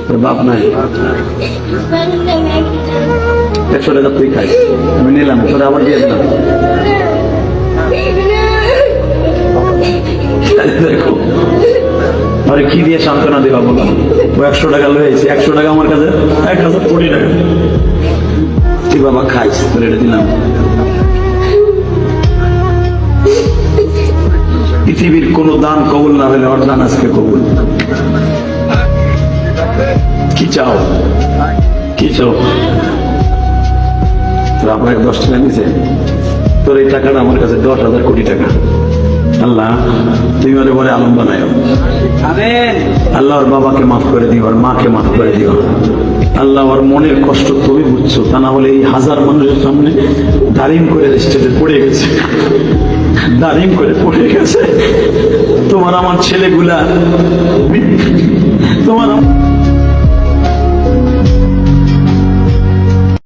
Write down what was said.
তোর বাপ নাই, 100 টাকা তুই খাই, আমি নিলাম, তোরা আবার দিয়ে দিলাম। দেখো আরে কি দিয়ে সান্ত্বনা দেবা বলো? ও 100 টাকা লয়েছে, 100 টাকা আমার কাছে 1000 কোটি টাকা। তুই বাবা খাইস, তোর এটা দিলাম। পৃথিবীর কোন দান কবুল না হলে ওর দান আজকে কবুল। কি চাও, কি চাও? তোর আপনাকে 10 টাকা নিছে, তোর এই টাকাটা আমার কাছে 10,000 কোটি টাকা। আল্লাহ তুমি ওরে বলে আলম বানায়, আল্লাহ ওর বাবাকে মাফ করে দিও, ওর মাকে মাফ করে দিও। আল্লাহ ওর মনের কষ্ট তুমি বুঝছো, তা না হলে এই হাজার মানুষের সামনে দাঁড়িম করে স্টেজে পড়ে গেছে, দাঁড়িম করে পড়ে গেছে। তোমার আমার ছেলেগুলা